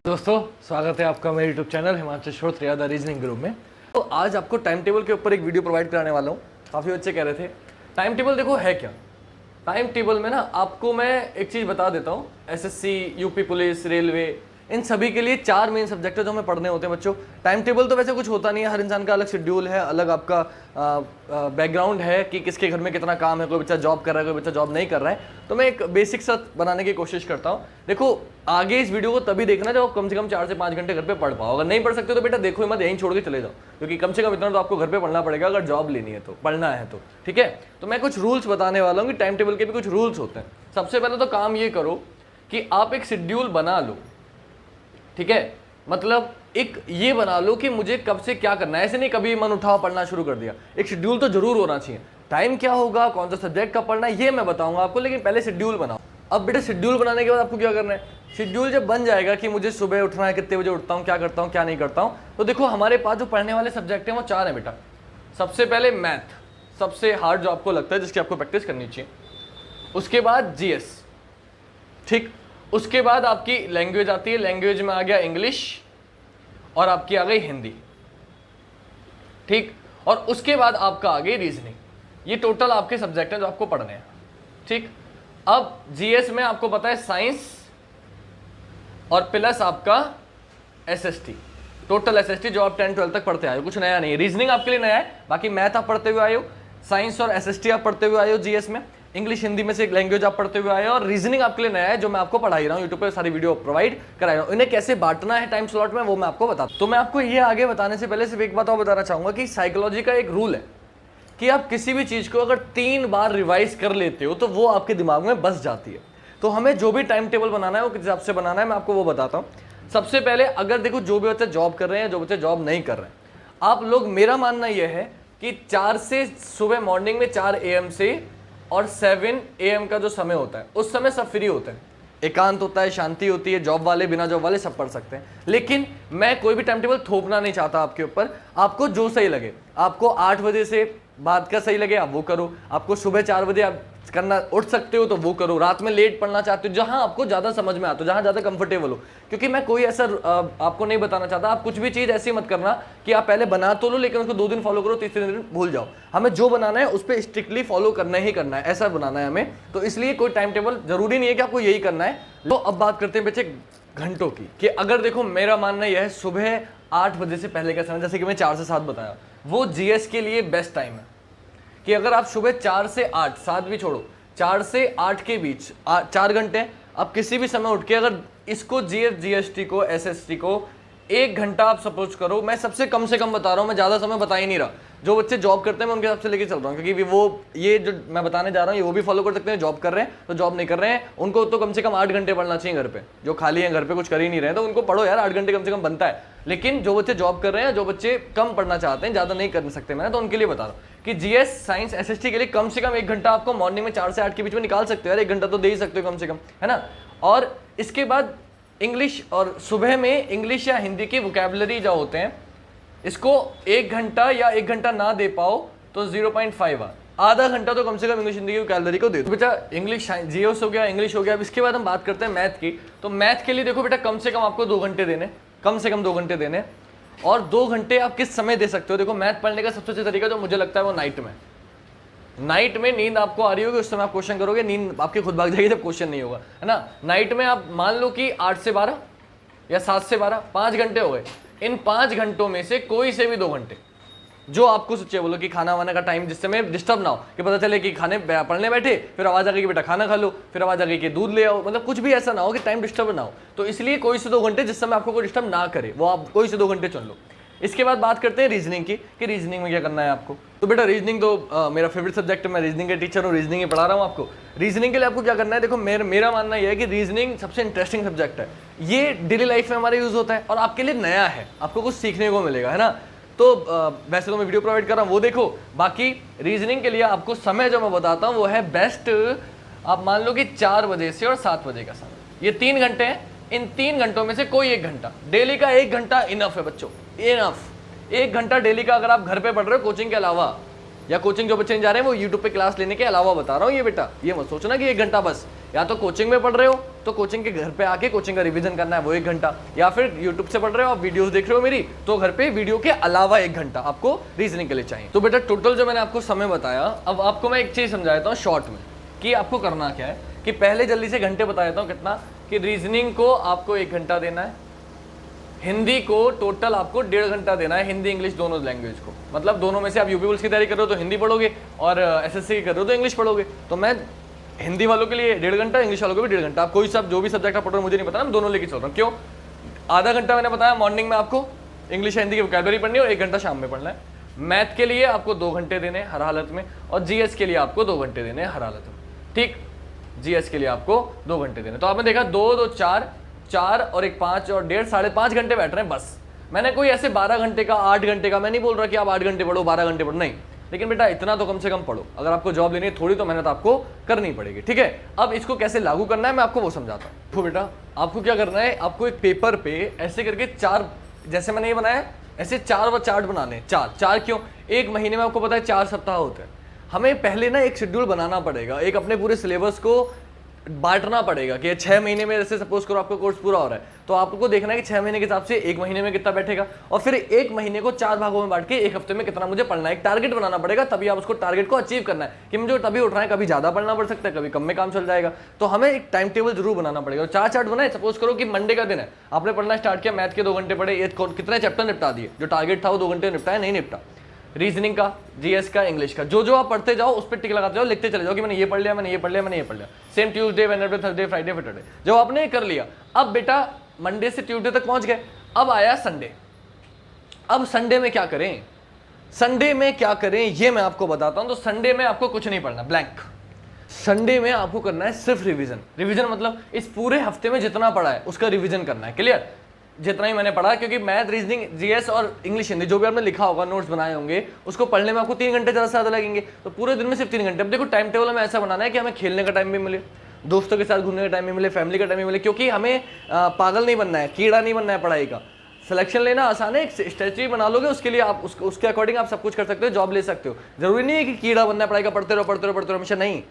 दोस्तों, स्वागत है आपका मेरे YouTube channel Himanshu Shrotriya the reasoning group में। तो आज आपको टाइम टेबल के ऊपर एक वीडियो प्रोवाइड कराने वाला हूँ। काफ़ी बच्चे कह रहे थे टाइम टेबल देखो है क्या। टाइम टेबल में ना आपको मैं एक चीज़ बता देता हूँ। एसएससी, यूपी पुलिस, रेलवे, इन सभी के लिए 4 मेन सब्जेक्ट है जो हमें पढ़ने होते हैं बच्चों। टाइम टेबल तो वैसे कुछ होता नहीं है, हर इंसान का अलग शेड्यूल है, अलग आपका बैकग्राउंड है कि किसके घर में कितना काम है, कोई बच्चा जॉब कर रहा है, कोई बच्चा जॉब नहीं कर रहा है। तो मैं एक बेसिक सा बनाने की कोशिश करता हूँ। देखो, आगे इस वीडियो को तभी देखना जब आप कम से कम 4 से 5 घंटे घर पे पढ़ पाओ। अगर नहीं पढ़ सकते तो बेटा देखो मत, यहीं छोड़ के चले जाओ, क्योंकि कम से कम इतना तो आपको घर पे पढ़ना पड़ेगा अगर जॉब लेनी है तो, पढ़ना है तो। ठीक है, तो मैं कुछ रूल्स बताने वाला हूँ कि टाइम टेबल के भी कुछ रूल्स होते हैं। सबसे पहले तो काम ये करो कि आप एक शेड्यूल बना लो। ठीक है, मतलब एक ये बना लो कि मुझे कब से क्या करना है। ऐसे नहीं कभी मन उठाओ पढ़ना शुरू कर दिया। एक शेड्यूल तो जरूर होना चाहिए। टाइम क्या होगा, कौन सा सब्जेक्ट कब पढ़ना है, ये मैं बताऊंगा आपको, लेकिन पहले शेड्यूल बनाओ। अब बेटा शेड्यूल बनाने के बाद आपको क्या करना है, शेड्यूल जब बन जाएगा कि मुझे सुबह उठना है, कितने बजे उठता हूँ, क्या करता हूँ, क्या नहीं करता हूँ, तो देखो हमारे पास जो पढ़ने वाले सब्जेक्ट हैं वो 4 हैं बेटा। सबसे पहले मैथ, सबसे हार्ड जो आपको लगता है, जिसकी आपको प्रैक्टिस करनी चाहिए। उसके बाद जीएस, ठीक। उसके बाद आपकी लैंग्वेज आती है, लैंग्वेज में आ गया इंग्लिश और आपकी आ गई हिंदी, ठीक। और उसके बाद आपका आ गई रीजनिंग। ये टोटल आपके सब्जेक्ट हैं जो आपको पढ़ने हैं, ठीक। अब जीएस में आपको पता है साइंस और प्लस आपका एसएसटी, टोटल एसएसटी जो आप 10-12 तक पढ़ते आए हो, कुछ नया नहीं है। रीजनिंग आपके लिए नया है, बाकी मैथ आप पढ़ते हुए आए हो, साइंस और एसएसटी आप पढ़ते हुए आए हो जीएस में, इंग्लिश हिंदी में से एक लैंग्वेज आप पढ़ते हुए आए हो, और रीजनिंग आपके लिए नया है जो मैं आपको पढ़ा ही रहा हूँ, यूट्यूब पे सारी वीडियो प्रोवाइड करा रहा हूँ। इन्हें कैसे बांटना है टाइम स्लॉट में वो मैं आपको बताता हूँ। तो मैं आपको ये आगे बताने से पहले सिर्फ एक बात और बताना चाहूंगा कि साइकोलॉजी का एक रूल है कि आप किसी भी चीज को अगर 3 बार रिवाइज कर लेते हो तो वो आपके दिमाग में बस जाती है। तो हमें जो भी टाइम टेबल बनाना है वो किस हिसाब से बनाना है मैं आपको वो बताता हूँ। सबसे पहले अगर देखो जो भी बच्चे जॉब कर रहे हैं, जो बच्चे जॉब नहीं कर रहे हैं, आप लोग, मेरा मानना यह है कि 4 से सुबह मॉर्निंग में 4 AM से और 7 AM का जो समय होता है उस समय सब फ्री होते हैं, एकांत होता है, शांति होती है। जॉब वाले, बिना जॉब वाले सब पढ़ सकते हैं। लेकिन मैं कोई भी टाइम टेबल थोपना नहीं चाहता आपके ऊपर। आपको जो सही लगे, आपको 8 बजे से बाद का सही लगे आप वो करो, आपको सुबह 4 बजे आप करना उठ सकते हो तो वो करो, रात में लेट पढ़ना चाहते हो, जहां आपको ज्यादा समझ में आता हो, जहां ज्यादा कंफर्टेबल हो। क्योंकि मैं कोई ऐसा आपको नहीं बताना चाहता, आप कुछ भी चीज ऐसी मत करना कि आप पहले बना तो लो लेकिन उसको 2 दिन फॉलो करो, तीसरे दिन भूल जाओ। हमें जो बनाना है उस पर स्ट्रिक्टली फॉलो करना ही करना है, ऐसा बनाना है हमें। तो इसलिए कोई टाइम टेबल जरूरी नहीं है कि आपको यही करना है। तो अब बात करते हैं बच्चे घंटों की, कि अगर देखो मेरा मानना यह है सुबह 8 बजे से पहले का समय, जैसे कि मैं 4 से 7 बताया, वो जीएस के लिए बेस्ट टाइम है। कि अगर आप सुबह 4 से 8, 7 भी छोड़ो, 4 से 8 के बीच 4 घंटे आप किसी भी समय उठ के अगर इसको जीएस, जीएसटी को, एसएसटी को 1 घंटा आप सपोज करो, मैं सबसे कम से कम बता रहा हूँ, मैं ज़्यादा समय बता ही नहीं रहा। जो बच्चे जॉब करते हैं मैं उनके हिसाब से लेके चल रहा हूँ, क्योंकि वो ये जो मैं बताने जा रहा हूँ ये वो भी फॉलो कर सकते हैं। जॉब कर रहे हैं तो जॉब नहीं कर रहे हैं, उनको तो कम से कम 8 घंटे पढ़ना चाहिए घर पे। जो खाली हैं घर पे कुछ कर ही नहीं रहे हैं तो उनको पढ़ो यार, 8 घंटे कम से कम बनता है। लेकिन जो बच्चे जॉब कर रहे हैं, जो बच्चे कम पढ़ना चाहते हैं, ज़्यादा नहीं कर सकते मैं, तो उनके लिए बता रहा हूँ कि जीएस, साइंस, एसएसटी के लिए कम से कम 1 घंटा आपको मॉर्निंग में 4 से 8 के बीच में निकाल सकते हो यार। 1 घंटा तो दे ही सकते हो कम से कम, है ना। और इसके बाद इंग्लिश, और सुबह में इंग्लिश या हिंदी की वोकैबुलरी जो होते हैं, इसको 1 घंटा या 1 घंटा ना दे पाओ तो 0.5 आधा घंटा तो कम से कम इंग्लिश हिंदी की वोकैबुलरी को दे दो। बेटा इंग्लिश, जीएस हो गया, इंग्लिश हो गया। अब इसके बाद हम बात करते हैं मैथ की। तो मैथ के लिए देखो बेटा कम से कम आपको 2 घंटे देने, कम से कम 2 घंटे देने। और 2 घंटे आप किस समय दे सकते हो, देखो मैथ पढ़ने का सबसे अच्छा तरीका जो मुझे लगता है वो नाइट में। नाइट में नींद आपको आ रही होगी, उस समय आप क्वेश्चन करोगे, नींद आपकी खुद भाग जाएगी जब क्वेश्चन नहीं होगा, है ना। नाइट में आप मान लो कि 8 से 12 या 7 से 12, 5 घंटे हो गए। इन 5 घंटों में से कोई से भी 2 घंटे जो आपको सोचे, बोलो कि खाना वाने का टाइम जिससे मैं डिस्टर्ब ना हो, कि पता चले कि खाने पढ़ने बैठे फिर आवाज आ गई कि बेटा खाना खा लो, फिर आवाज आ गई कि दूध ले आओ, मतलब कुछ भी ऐसा ना हो कि टाइम डिस्टर्ब ना हो। तो इसलिए कोई से 2 घंटे जिस समय आपको कोई डिस्टर्ब ना करे, वो आप कोई से 2 घंटे चुन लो। इसके बाद बात करते हैं रीजनिंग की, कि रीजनिंग में क्या करना है आपको। तो बेटा रीजनिंग तो मेरा फेवरेट सब्जेक्ट है, मैं रीजनिंग के टीचर हूँ, रीजनिंग ही पढ़ा रहा हूँ आपको। रीजनिंग के लिए आपको क्या करना है, देखो मेरा मानना यह है कि रीजनिंग सबसे इंटरेस्टिंग सब्जेक्ट है। ये डेली लाइफ में हमारे यूज होता है और आपके लिए नया है, आपको कुछ सीखने को मिलेगा, है ना। तो वैसे तो मैं वीडियो प्रोवाइड कर रहा हूँ वो देखो। बाकी रीजनिंग के लिए आपको समय जो मैं बताता हूँ वो है बेस्ट, आप मान लो कि 4 बजे से और 7 बजे का समय, ये 3 घंटे हैं। इन 3 घंटों में से कोई 1 घंटा, डेली का 1 घंटा इनफ है बच्चों, इनफ। 1 घंटा डेली का अगर आप घर पे पढ़ रहे हो कोचिंग के अलावा, या कोचिंग जो बच्चे नहीं जा रहे हैं वो यूट्यूब पे क्लास लेने के अलावा बता रहा हूँ ये बेटा, ये मत सोचना कि 1 घंटा बस, या तो कोचिंग में पढ़ रहे हो तो कोचिंग के घर पे आके कोचिंग का रिवीजन करना है वो 1 घंटा, या फिर यूट्यूब से पढ़ रहे हो आप वीडियोस देख रहे हो मेरी, तो घर पे वीडियो के अलावा 1 घंटा आपको रीजनिंग के लिए चाहिए। तो बेटा टोटल जो मैंने आपको समय बताया, अब आपको मैं एक चीज समझा देता हूँ शॉर्ट में कि आपको करना क्या है, कि पहले जल्दी से घंटे बता देता हूँ कितना, कि रीजनिंग को आपको 1 घंटा देना है, हिंदी को टोटल आपको 1.5 घंटा देना है, हिंदी इंग्लिश दोनों लैंग्वेज को, मतलब दोनों में से आप यूपी पुलिस की तैयारी कर रहे हो तो हिंदी पढ़ोगे और एसएससी की कर रहे हो तो इंग्लिश पढ़ोगे। तो मैं हिंदी वालों के लिए 1.5 घंटा, इंग्लिश वालों को भी 1.5 घंटा, आप कोई सब जो भी सब्जेक्ट आप पढ़ रहे हो मुझे नहीं पता, मैं दोनों लेके चल रहा हूँ। क्यों? आधा घंटा मैंने बताया मॉर्निंग में आपको इंग्लिश हिंदी की वोकैबुलरी पढ़नी है और 1 घंटा शाम में पढ़ना है। मैथ के लिए आपको 2 घंटे देने हैं हर हालत में, और जीएस के लिए आपको 2 घंटे देने हैं हर हालत में। ठीक, जीएस के लिए आपको 2 घंटे देने। तो आपने देखा 2 2 4 और 1 5 और 1.5 5.5 घंटे बैठ रहे हैं बस। मैंने कोई ऐसे 12 घंटे का 8 घंटे का मैं नहीं बोल रहा कि आप 8 घंटे पढ़ो 12 घंटे पढ़ो, नहीं, लेकिन बेटा इतना तो कम से कम पढ़ो। अगर आपको जॉब लेनी है थोड़ी तो मेहनत आपको करनी पड़ेगी। ठीक है, अब इसको कैसे लागू करना है मैं आपको वो समझाता हूँ। तो बेटा आपको क्या करना है, आपको एक पेपर पे ऐसे करके 4, जैसे मैंने ये बनाया ऐसे 4 चार्ट बनाने। 4 क्यों? 1 महीने में आपको पता है 4 सप्ताह होते हैं, हमें पहले ना एक शेड्यूल बनाना पड़ेगा, एक अपने पूरे सिलेबस को बांटना पड़ेगा कि 6 महीने में, जैसे सपोज करो आपका कोर्स पूरा हो रहा है तो आपको देखना है कि 6 महीने के हिसाब से 1 महीने में कितना बैठेगा, और फिर 1 महीने को 4 भागों में बांट के 1 हफ्ते में कितना मुझे पढ़ना है। एक टारगेट बनाना पड़ेगा, तभी आप उसको टारगेट को अचीव करना है कि मुझे तभी उठना है, कभी ज्यादा पढ़ना पड़ सकता है, कभी कम में काम चल जाएगा। तो हमें एक टाइम टेबल जरूर बनाना पड़ेगा। 4 चार्ट बनाए, सपोज करो कि मंडे का दिन है, आपने पढ़ना स्टार्ट किया, मैथ के 2 घंटे पढ़े, कितने चैप्टर निपटा दिए, जो टारगेट था वो 2 घंटे निपटाया, नहीं निपटा। रीजनिंग का, जीएस का, इंग्लिश का, जो आप पढ़ते जाओ उस पर टिक लगाते जाओ, लिखते चले जाओ कि मैंने ये पढ़ लिया, मैंने ये पढ़ लिया, मैंने ये पढ़ लिया। Same Tuesday, Wednesday, Thursday, Friday, Saturday, जब आपने कर लिया, अब बेटा मंडे से ट्यूसडे तक पहुंच गए, अब आया संडे। अब संडे में क्या करें, संडे में क्या करें ये मैं आपको बताता हूं। तो संडे में आपको कुछ नहीं पढ़ना, ब्लैंक। संडे में आपको करना है सिर्फ रिवीजन। रिवीजन मतलब इस पूरे हफ्ते में जितना पढ़ा है उसका रिवीजन करना है, क्लियर? जितना ही मैंने पढ़ा, क्योंकि मैथ, रीजनिंग, जीएस और इंग्लिश हिंदी जो भी आपने लिखा होगा, नोट्स बनाए होंगे, उसको पढ़ने में आपको 3 घंटे ज़्यादा से ज़्यादा लगेंगे। तो पूरे दिन में सिर्फ 3 घंटे। अब देखो टाइम टेबल हमें ऐसा बनाना है कि हमें खेलने का टाइम भी मिले, दोस्तों के साथ घूमने का टाइम भी मिले, फैमिली का टाइम भी मिले, क्योंकि हमें पागल नहीं बनना है, कीड़ा नहीं बनना है पढ़ाई का। सिलेक्शन लेना आसान है, एक स्ट्रेटजी बना लोगे, उसके लिए आप उसके अकॉर्डिंग आप सब कुछ कर सकते हो, जॉब ले सकते हो। जरूरी नहीं है कि कीड़ा बनना है पढ़ाई का, पढ़ते रहो हमेशा, नहीं,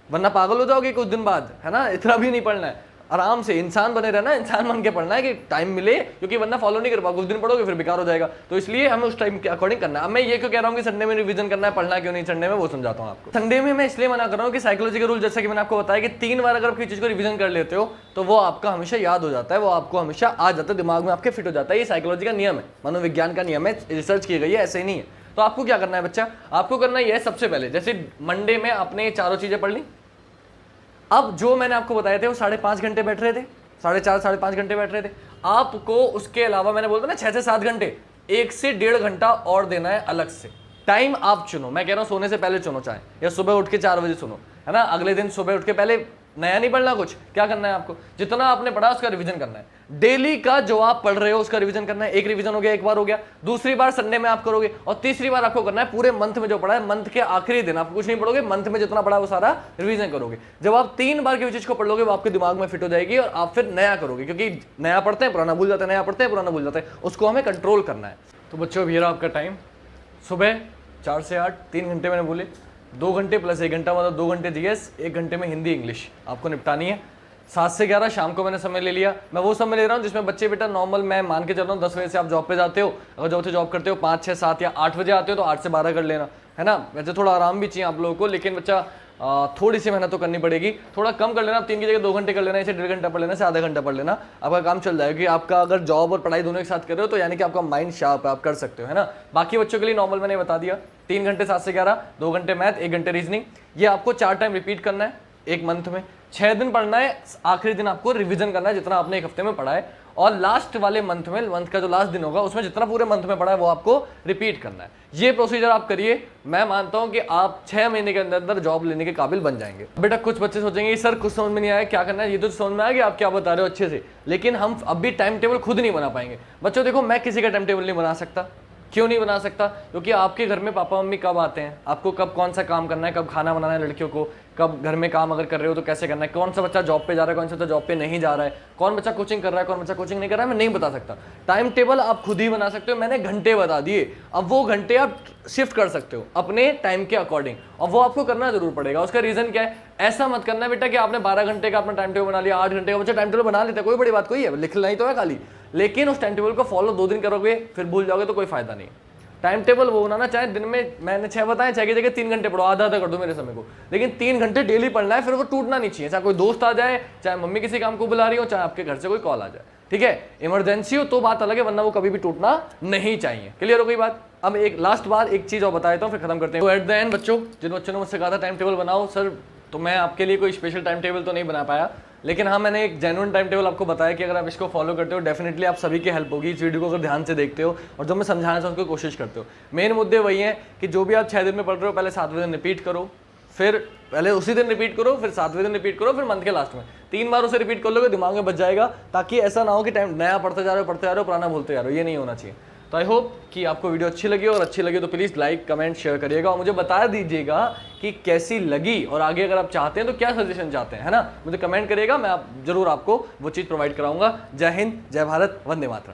वरना पागल हो जाओगे कुछ दिन बाद, है ना। इतना भी नहीं पढ़ना है, आराम से इंसान बने रहना, इंसान बन के पढ़ना है कि टाइम मिले, क्योंकि वरना फॉलो नहीं कर पाओगे, कुछ दिन पढ़ोगे फिर बेकार हो जाएगा। तो इसलिए हमें उस टाइम के अकॉर्डिंग करना है। अब मैं ये क्यों कह रहा हूँ कि संडे में रिवीजन करना है, पढ़ना क्यों नहीं संडे में, वो समझाता हूँ आपको। संडे में मैं इसलिए मना कर रहा हूँ कि साइकोलॉजी का रूल, जैसा कि मैंने आपको बताया कि 3 बार अगर आप किसी चीज को रिवीजन कर लेते हो तो वो आपका हमेशा याद हो जाता है, वो आपको हमेशा आ जाता है, दिमाग में आपके फिट हो जाता है। ये साइकोलॉजी का नियम है, मनोविज्ञान का नियम है, रिसर्च की गई है, ऐसे ही नहीं है। तो आपको क्या करना है बच्चा, आपको करना है सबसे पहले, जैसे मंडे में आपने 4 चीजें पढ़ ली। अब जो मैंने आपको बताए थे वो 5.5 घंटे बैठ रहे थे, 4.5 5.5 घंटे बैठ रहे थे। आपको उसके अलावा मैंने बोलता ना 6 से 7 घंटे, 1 से 1.5 घंटा और देना है अलग से। टाइम आप चुनो, मैं कह रहा हूं सोने से पहले चुनो, चाहे या सुबह उठ के 4 बजे सुनो, है ना। अगले दिन सुबह उठ के पहले नया नहीं पढ़ना कुछ, क्या करना है आपको, जितना आपने पढ़ा उसका रिवीजन करना है। डेली का जो आप पढ़ रहे हो उसका रिवीजन करना है। एक रिवीजन हो गया, एक बार हो गया, दूसरी बार संडे में आप करोगे, और तीसरी बार आपको करना है पूरे मंथ में जो पढ़ा है, मंथ के आखिरी दिन आप कुछ नहीं पढ़ोगे, मंथ में जितना पढ़ा है वो सारा रिवीजन करोगे। जब आप 3 बार की चीज को पढ़ लोगे वो आपके दिमाग में फिट हो जाएगी और आप फिर नया करोगे, क्योंकि नया पढ़ते हैं पुराना भूल जाते हैं, नया पढ़ते हैं पुराना भूल जाते हैं, उसको हमें कंट्रोल करना है। तो बच्चों अभी रहा आपका टाइम, सुबह 4 से 8, 3 घंटे मैंने बोले, 2 घंटे प्लस 1 घंटा मतलब 2 घंटे जीएस, 1 घंटे में हिंदी इंग्लिश आपको निपटानी है। 7 से 11 शाम को मैंने समय ले लिया। मैं वो समय ले रहा हूँ जिसमें बच्चे बेटा नॉर्मल, मैं मान के चल रहा हूँ 10 बजे से आप जॉब पे जाते हो, अगर जॉब से जॉब करते हो 5 6 7 या 8 बजे आते हो तो 8 से 12 कर लेना, है ना। वैसे थोड़ा आराम भी चाहिए आप लोगों को, लेकिन बच्चा थोड़ी सी मेहनत तो करनी पड़ेगी, थोड़ा कम कर लेना, 3 की जगह 2 घंटे कर लेना, इसे 1.5 घंटा पढ़ लेना, से आधा घंटा पढ़ लेना, आपका काम चल जाएगा। कि आपका अगर जॉब और पढ़ाई दोनों एक साथ कर रहे हो तो यानी कि आपका माइंड शार्प है, आप कर सकते हो, है ना। बाकी बच्चों के लिए नॉर्मल मैंने बता दिया, 3 घंटे 7 से 11, 2 घंटे मैथ, 1 घंटे रीजनिंग। ये आपको 4 टाइम रिपीट करना है एक मंथ में, 6 दिन पढ़ना है, आखिरी दिन आपको रिवीजन करना है जितना आपने एक हफ्ते में पढ़ा है, और लास्ट वाले मंथ में, मंथ का जो लास्ट दिन होगा उसमें जितना पूरे मंथ में पढ़ा है वो आपको रिपीट करना है। ये प्रोसीजर आप करिए, मैं मानता हूं कि आप 6 महीने के अंदर अंदर जॉब लेने के काबिल बन जाएंगे। बेटा कुछ बच्चे सोचेंगे सर कुछ समझ में नहीं आया, क्या करना है, ये तो समझ में आया कि आप क्या बता रहे हो अच्छे से, लेकिन हम अब भी टाइम टेबल खुद नहीं बना पाएंगे। बच्चों देखो मैं किसी का टाइम टेबल नहीं बना सकता, क्यों नहीं बना सकता? क्योंकि आपके घर में पापा मम्मी कब आते हैं, आपको कब कौन सा काम करना है, कब खाना बनाना है लड़कियों को, कब घर में काम अगर कर रहे हो तो कैसे करना है, कौन सा बच्चा जॉब पे जा रहा है, कौन सा बच्चा जॉब पे नहीं जा रहा है, कौन बच्चा कोचिंग कर रहा है, कौन बच्चा कोचिंग नहीं कर रहा है, मैं नहीं बता सकता। टाइम टेबल आप खुद ही बना सकते हो। मैंने घंटे बता दिए, अब वो घंटे आप शिफ्ट कर सकते हो अपने टाइम के अकॉर्डिंग, और वो आपको करना जरूर पड़ेगा। उसका रीजन क्या है? ऐसा मत करना बेटा कि आपने 12 घंटे का अपना टाइम टेबल बना लिया, 8 घंटे का बच्चा टाइम टेबल बना लेता है, कोई बड़ी बात कोई है, लिखना ही तो है खाली, लेकिन उस टाइम टेबल को फॉलो 2 दिन करोगे फिर भूल जाओगे तो कोई फायदा नहीं। टाइम टेबल वो बनाना, चाहे दिन में मैंने 6 बताए, 6 की जगह 3 घंटे पढ़ो, आधा आधा कर दो मेरे समय को, लेकिन 3 घंटे डेली पढ़ना है, फिर वो टूटना नहीं चाहिए। चाहे कोई दोस्त आ जाए, चाहे मम्मी किसी काम को बुला रही हो, चाहे आपके घर से कोई कॉल आ जाए, ठीक है, इमरजेंसी हो तो बात अलग है, वरना वो कभी भी टूटना नहीं चाहिए। क्लियर हो गई बात? अब एक लास्ट बात, एक चीज और बता देता हूँ फिर खत्म करते हैं। तो एट द एंड बच्चों, जिन बच्चों ने मुझसे कहा था टाइम टेबल बनाओ सर, तो मैं आपके लिए कोई स्पेशल टाइम टेबल तो नहीं बना पाया, लेकिन हाँ मैंने एक जेन्युइन टाइम टेबल आपको बताया कि अगर आप इसको फॉलो करते हो डेफिनेटली आप सभी की हेल्प होगी। इस वीडियो को अगर ध्यान से देखते हो और जो मैं समझाना चाहूँ उसको कोशिश करते हो। मेन मुद्दे वही हैं कि जो भी आप 6 दिन में पढ़ रहे हो, पहले 7वें दिन रिपीट करो, फिर पहले उसी दिन रिपीट करो, फिर 7वें दिन रिपीट करो, फिर मंथ के लास्ट में 3 बार उसे रिपीट कर लोगे, दिमाग में बच जाएगा, ताकि ऐसा ना हो कि टाइम नया पढ़ते जा रहे हो पुराना भूलते जा रहे हो, ये नहीं होना चाहिए। तो आई होप कि आपको वीडियो अच्छी लगी, और अच्छी लगी तो प्लीज़ लाइक कमेंट शेयर करिएगा, और मुझे बता दीजिएगा कि कैसी लगी, और आगे अगर आप चाहते हैं तो क्या सजेशन चाहते हैं, है ना, मुझे कमेंट करिएगा, मैं जरूर आपको वो चीज़ प्रोवाइड कराऊंगा। जय हिंद, जय भारत, वंदे मातरम।